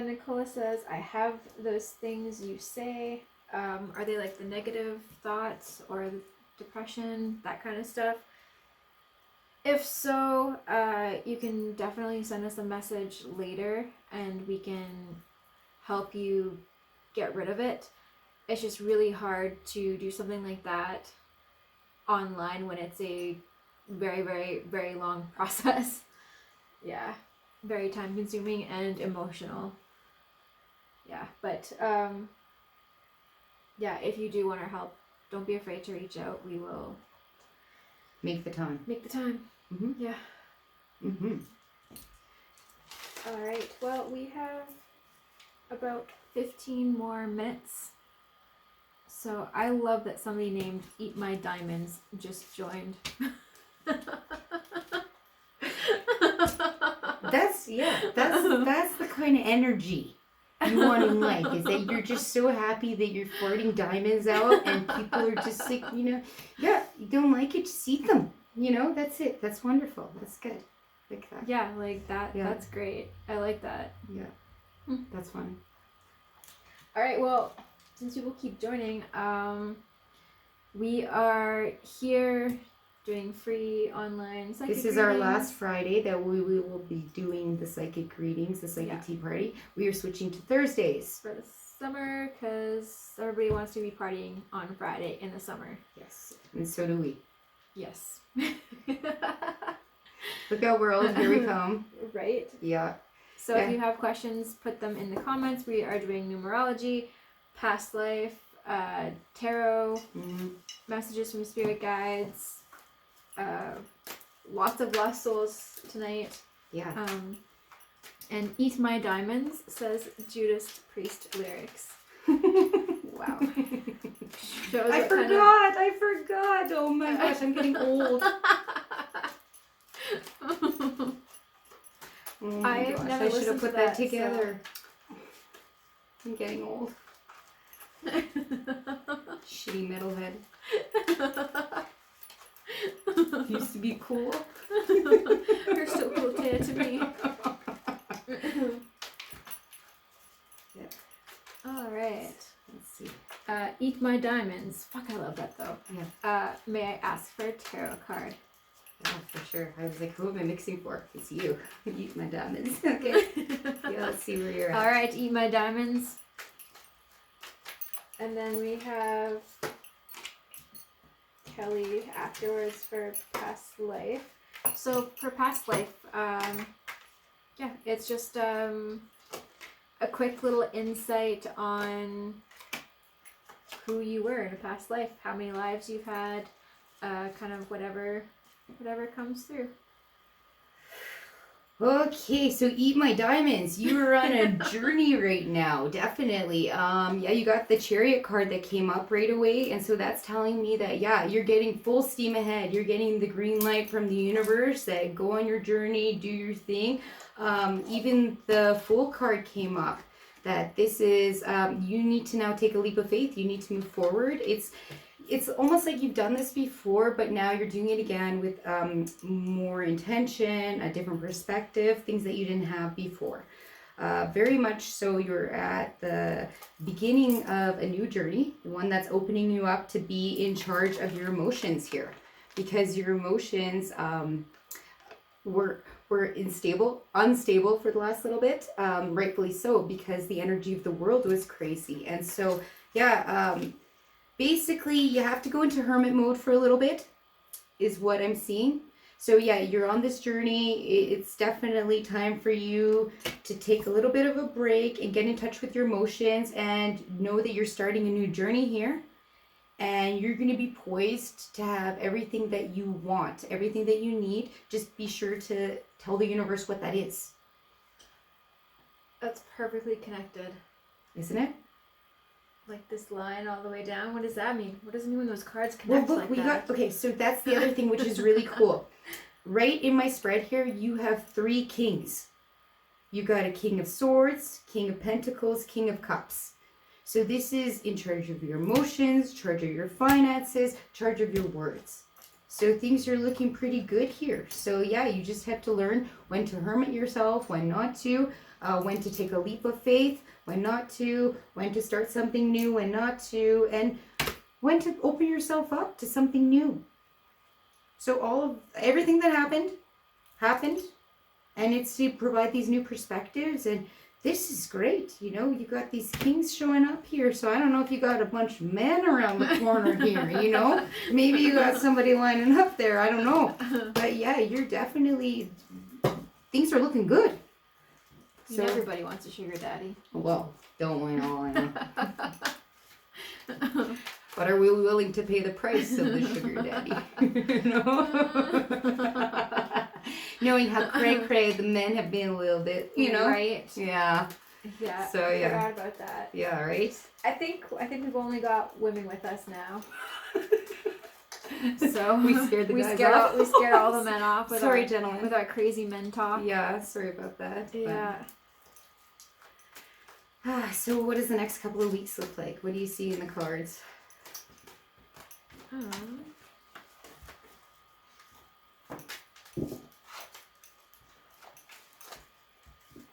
Nicola says, I have those things you say. Are they like the negative thoughts or the depression, that kind of stuff? If so, you can definitely send us a message later and we can help you get rid of it. It's just really hard to do something like that online when it's a very, very, very long process. Yeah, very time consuming and emotional. yeah, but yeah, if you do want our help, don't be afraid to reach out. We will make the time. Make the time. Mm-hmm. Yeah. Mm-hmm. All right. Well, we have about 15 more minutes. So I love that somebody named Eat My Diamonds just joined. That's the kind of energy you want in life, is that you're just so happy that you're farting diamonds out and people are just like, you don't like it, just eat them. That's it. That's wonderful. That's good. Like that. Yeah, like that. Yeah. That's great. I like that. Yeah. That's fun. All right, well, since people keep joining, we are here doing free online psychic This is our readings. last Friday that we will be doing the psychic readings, the psychic tea party. We are switching to Thursdays. For the summer, because everybody wants to be partying on Friday in the summer. Yes, and so do we. Yes. Look out, world, here we come. Right? Yeah. So if you have questions, put them in the comments. We are doing numerology, past life, tarot, messages from spirit guides, lots of lost souls tonight. Yeah. And Eat My Diamonds says Judas Priest lyrics. Wow. I forgot. Oh my gosh, I'm getting old. Oh my gosh, I should have put that together. So. I'm getting old. Shitty metalhead. Used to be cool. You're so cool to me. Yeah. All right. Let's see. Eat My Diamonds. Fuck, I love that though. Yeah. May I ask for a tarot card? Yeah, for sure. I was like, who am I mixing for? It's you. Eat my diamonds. Okay. Yeah, let's see where you're at. All right, Eat My Diamonds. And then we have Kelly afterwards for past life. So for past life, yeah, it's just a quick little insight on who you were in a past life, how many lives you've had, kind of whatever comes through. Okay, so Eat My Diamonds. You are on a journey right now, definitely. Yeah, you got the Chariot card that came up right away, and so that's telling me that, yeah, you're getting full steam ahead. You're getting the green light from the universe that go on your journey, do your thing. Even the Fool card came up, that this is, you need to now take a leap of faith. You need to move forward. It's almost like you've done this before, but now you're doing it again with more intention, a different perspective, things that you didn't have before. Very much so you're at the beginning of a new journey, the one that's opening you up to be in charge of your emotions here. Because your emotions were unstable for the last little bit, rightfully so, because the energy of the world was crazy. And so, yeah, basically, you have to go into hermit mode for a little bit, is what I'm seeing. So yeah, you're on this journey. It's definitely time for you to take a little bit of a break and get in touch with your emotions and know that you're starting a new journey here. And you're going to be poised to have everything that you want, everything that you need. Just be sure to tell the universe what that is. That's perfectly connected. Isn't it? Like this line all the way down. What does that mean? What does it mean when those cards connect well, look, like that? Okay, so that's the other thing which is really cool. Right in my spread here, you have 3 kings. You got a King of Swords, King of Pentacles, King of Cups. So this is in charge of your emotions, charge of your finances, charge of your words. So things are looking pretty good here. So yeah, you just have to learn when to hermit yourself, when not to, when to take a leap of faith, when not to, when to start something new, when not to, and when to open yourself up to something new. So everything that happened, and it's to provide these new perspectives, and this is great. You know, you got these kings showing up here, so I don't know if you got a bunch of men around the corner here, you know? Maybe you got somebody lining up there, I don't know. But yeah, you're definitely, things are looking good. I mean, everybody wants a sugar daddy. Well, don't we all? But are we willing to pay the price of the sugar daddy? Knowing how cray the men have been a little bit, Right. Yeah. Yeah. So I forgot about that. Yeah, right? I think we've only got women with us now. So we scared the guys off. We scared all the men off with gentlemen. With our crazy men talk. Yeah, sorry about that. Yeah. So what does the next couple of weeks look like? What do you see in the cards?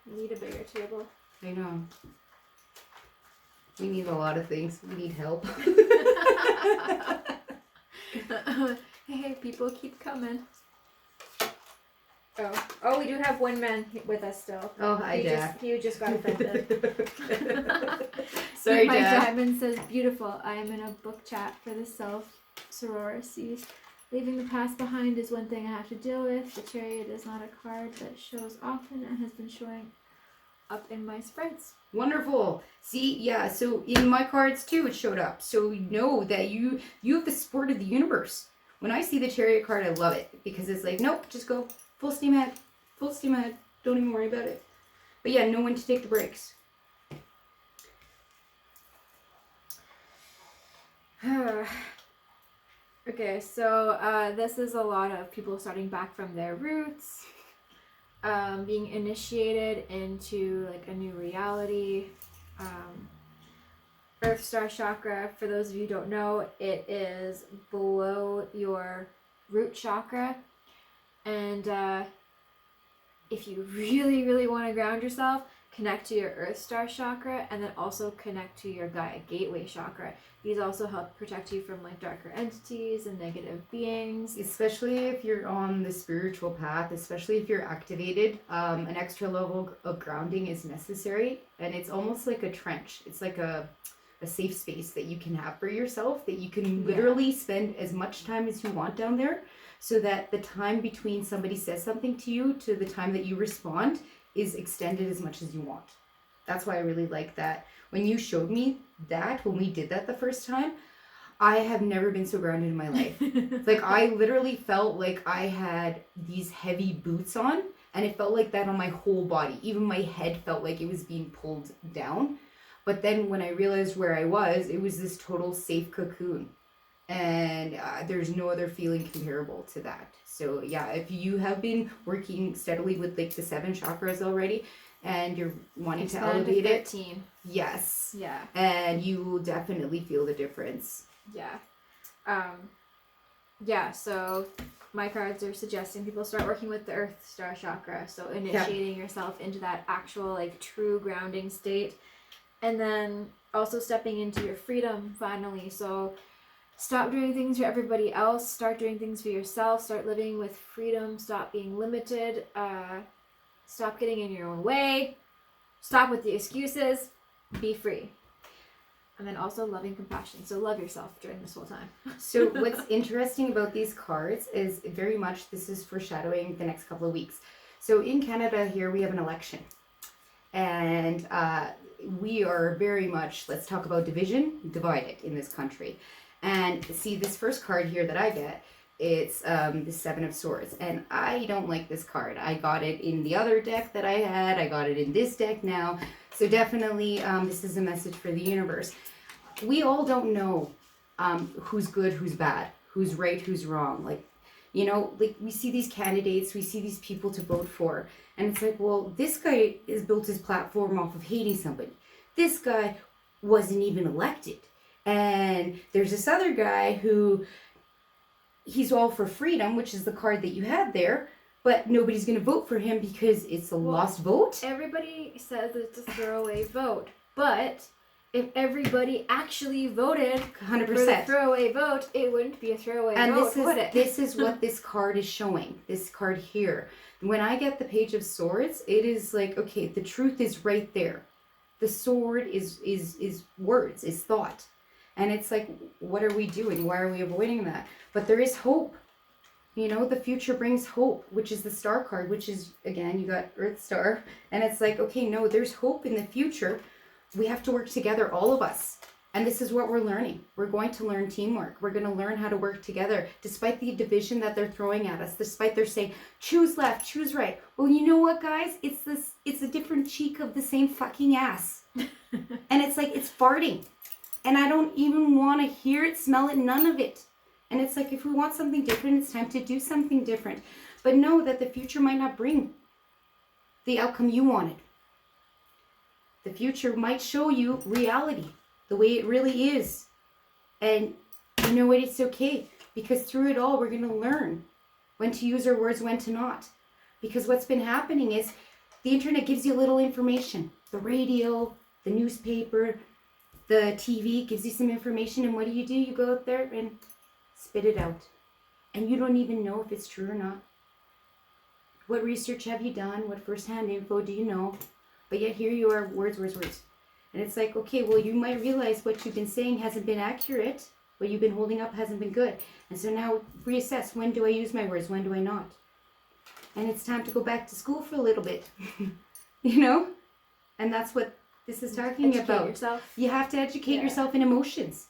We need a bigger table. I know. We need a lot of things. We need help. Hey, people keep coming. Oh, we do have one man with us still. Oh, hi, Jack. He just got offended. Sorry, My Jack. diamond says, beautiful. I am in a book chat for the sororities. Leaving the past behind is one thing I have to deal with. The chariot is not a card that shows often and has been showing up in my spreads. Wonderful. See, yeah, so in my cards too it showed up. So know that you have the support of the universe. When I see the chariot card, I love it because it's like, nope, just go full steam ahead. Full steam ahead. Don't even worry about it. But yeah, know when to take the breaks. Okay, so this is a lot of people starting back from their roots, being initiated into like a new reality. Earth Star Chakra, for those of you who don't know, it is below your root chakra. And if you really, really want to ground yourself, connect to your Earth Star Chakra and then also connect to your Gaia Gateway Chakra. These also help protect you from like darker entities and negative beings. Especially if you're on the spiritual path, especially if you're activated, an extra level of grounding is necessary. And it's almost like a trench. It's like a safe space that you can have for yourself, that you can literally spend as much time as you want down there, so that the time between somebody says something to you to the time that you respond is extended as much as you want. That's why I really like that. When you showed me that, when we did that the first time, I have never been so grounded in my life. Like, I literally felt like I had these heavy boots on, and it felt like that on my whole body. Even my head felt like it was being pulled down. But then when I realized where I was, it was this total safe cocoon. And there's no other feeling comparable to that. So yeah, if you have been working steadily with like the 7 chakras already, and you're wanting to elevate it, 13. yes, Yeah, and you will definitely feel the difference. yeah, yeah. So my cards are suggesting people start working with the Earth Star Chakra. So initiating yourself into that actual like true grounding state, and then also stepping into your freedom finally. So stop doing things for everybody else. Start doing things for yourself. Start living with freedom. Stop being limited. Stop getting in your own way. Stop with the excuses. Be free. And then also loving compassion. So love yourself during this whole time. So what's interesting about these cards is very much this is foreshadowing the next couple of weeks. So in Canada here we have an election. And we are very much, let's talk about division, divided in this country. And see, this first card here that I get, it's the 7 of Swords. And I don't like this card. I got it in the other deck that I had. I got it in this deck now. So definitely this is a message for the universe. We all don't know who's good, who's bad, who's right, who's wrong. Like, you know, like we see these candidates, we see these people to vote for. And it's like, well, this guy has built his platform off of hating somebody. This guy wasn't even elected. And there's this other guy who he's all for freedom, which is the card that you had there, but nobody's going to vote for him because it's a lost vote. Everybody says it's a throwaway vote, but if everybody actually voted 100%. for the throwaway vote, it wouldn't be a throwaway vote, would it? This is what this card is showing. This card here. When I get the Page of Swords, it is like, okay, the truth is right there. The sword is words, is thought. And it's like, what are we doing? Why are we avoiding that? But there is hope. You know, the future brings hope, which is the star card, which is, again, you got Earth Star. And it's like, okay, no, there's hope in the future. We have to work together, all of us. And this is what we're learning. We're going to learn teamwork. We're going to learn how to work together, despite the division that they're throwing at us, despite they're saying, choose left, choose right. Well, you know what, guys? It's a different cheek of the same fucking ass. And it's like, it's farting. And I don't even want to hear it, smell it, none of it. And it's like, if we want something different, it's time to do something different. But know that the future might not bring the outcome you wanted. The future might show you reality, the way it really is. And you know what? It's okay. Because through it all, we're going to learn when to use our words, when to not. Because what's been happening is the internet gives you a little information. The radio, the newspaper, the TV gives you some information. And what do? You go out there and spit it out. And you don't even know if it's true or not. What research have you done? What first-hand info do you know? But yet here you are, words. And it's like, okay, well, you might realize what you've been saying hasn't been accurate. What you've been holding up hasn't been good. And so now reassess, when do I use my words? When do I not? And it's time to go back to school for a little bit. You know? And that's what this is talking about. Yourself. You have to educate yourself in emotions.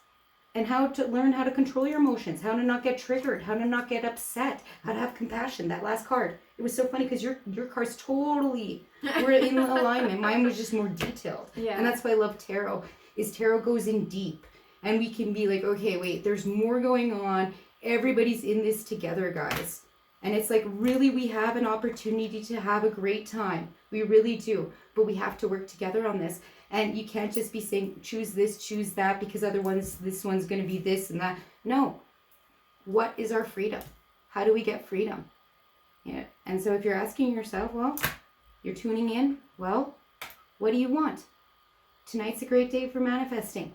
And how to learn how to control your emotions, how to not get triggered, how to not get upset, how to have compassion. That last card, it was so funny because your cards totally were in alignment. Mine was just more detailed. Yeah. And that's why I love tarot, is tarot goes in deep. And we can be like, okay, wait, there's more going on. Everybody's in this together, guys. And it's like, really, we have an opportunity to have a great time. We really do. But we have to work together on this. And you can't just be saying, choose this, choose that, because otherwise this one's going to be this and that. No. What is our freedom? How do we get freedom? Yeah. And so if you're asking yourself, well, you're tuning in, well, what do you want? Tonight's a great day for manifesting.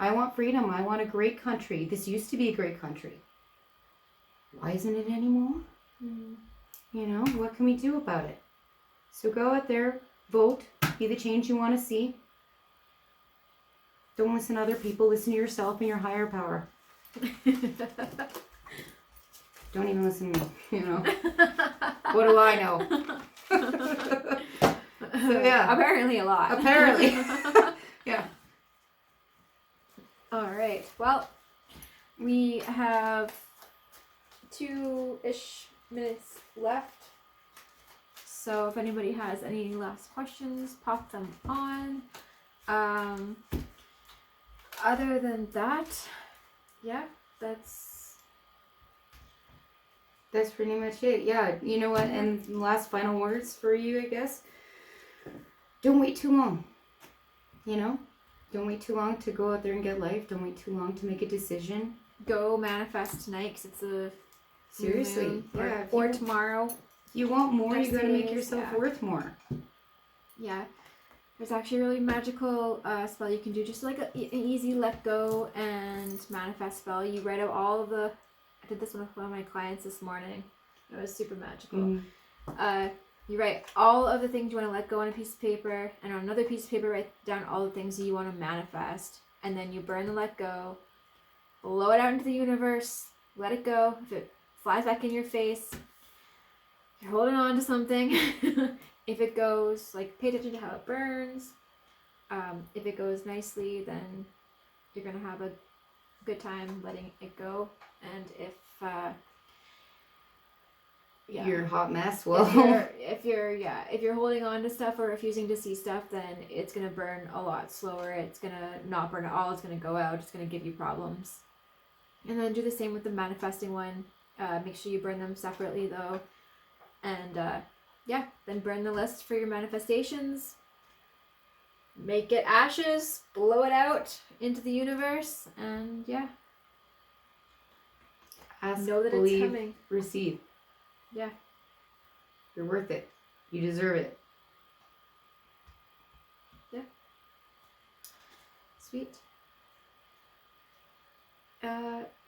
I want freedom. I want a great country. This used to be a great country. Why isn't it anymore? You know, what can we do about it? So go out there, vote, be the change you want to see. Don't listen to other people. Listen to yourself and your higher power. Don't even listen to me, you know. What do I know? So, yeah. Apparently a lot. Apparently. Yeah. All right. Well, we have 2-ish minutes left. So if anybody has any last questions, pop them on. Other than that, yeah, that's pretty much it. Yeah, you know what? And last final words for you, I guess. Don't wait too long. You know? Don't wait too long to go out there and get life. Don't wait too long to make a decision. Go manifest tonight because it's a seriously, moon, yeah. Or tomorrow. You want more, you gotta make days, yourself worth more. Yeah. There's actually a really magical spell you can do, just like an easy let go and manifest spell. You write out all of the... I did this one with one of my clients this morning. It was super magical. You write all of the things you want to let go on a piece of paper, and on another piece of paper write down all the things that you want to manifest, and then you burn the let go, blow it out into the universe, let it go. If it flies back in your face, you're holding on to something. If it goes, like, pay attention to how it burns. If it goes nicely, then you're gonna have a good time letting it go. And if you're a hot mess, well, if you're holding on to stuff or refusing to see stuff, then it's gonna burn a lot slower. It's gonna not burn at all. It's gonna go out. It's gonna give you problems. And then do the same with the manifesting one. Make sure you burn them separately though. And then burn the list for your manifestations. Make it ashes, blow it out into the universe, and ask, know that believe, it's coming. receive. Yeah. You're worth it. You deserve it. Yeah. Sweet.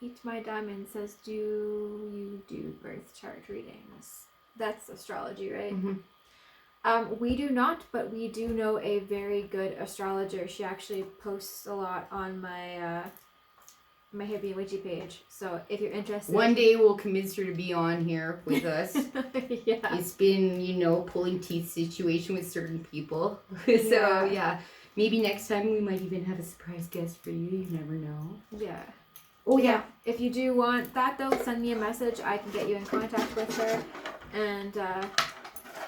Eat My Diamond says, do you do birth chart readings? That's astrology, right? We do not, but we do know a very good astrologer. She actually posts a lot on my my Hippy and Witchy page. So if you're interested, One day we'll convince her to be on here with us. yeah. It's been, pulling teeth situation with certain people. So yeah, maybe next time we might even have a surprise guest for you. You never know. Yeah. Oh yeah. If you do want that though, send me a message. I can get you in contact with her. And I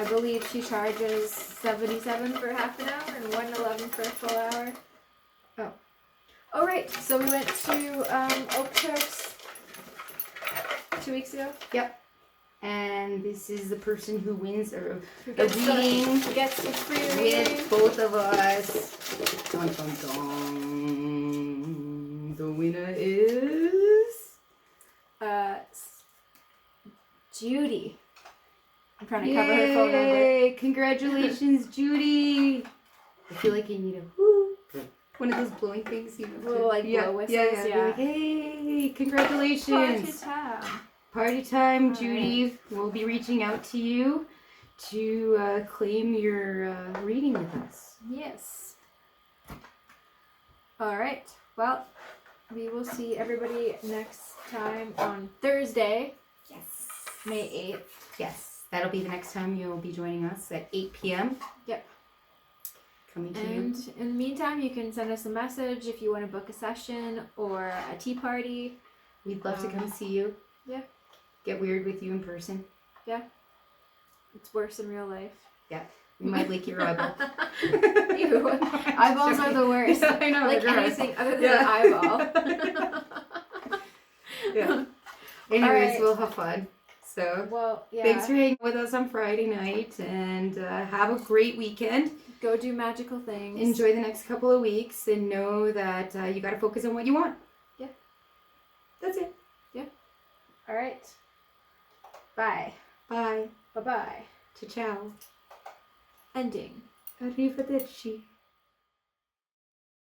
believe she charges $77 for half an hour and $111 for a full hour. Oh. Oh right. So we went to Oakturks 2 weeks ago. Yep. And this is the person who wins a Gets reading gets a free reading with both of us. Dun, dun, dun. The winner is Judy. I'm trying to cover her phone number. Yay! Congratulations, Judy. I feel like I need a whoo. One of those blowing things, Little like blow whistles. Yeah. Be like, hey, congratulations. Party time. Party time, All Judy. right. We'll be reaching out to you to claim your reading with us. Yes. All right. Well, we will see everybody next time on Thursday. Yes. May 8th. Yes. That'll be the next time you'll be joining us at 8 p.m. Yep. Coming to And you. in the meantime, you can send us a message if you want to book a session or a tea party. We'd love to come see you. Yeah. Get weird with you in person. Yeah. It's worse in real life. Yeah. We might lick your eyeball. Ew. Eyeballs are the worst. Yeah, I know. Like anything other than an eyeball. Yeah. Anyways, right. we'll have fun. So, Well, yeah. thanks for hanging with us on Friday night, and have a great weekend. Go do magical things. Enjoy the next couple of weeks, and know that you got to focus on what you want. Yeah. That's it. Yeah. All right. Bye. Bye. Bye-bye. Ciao. Ending. Arrivederci.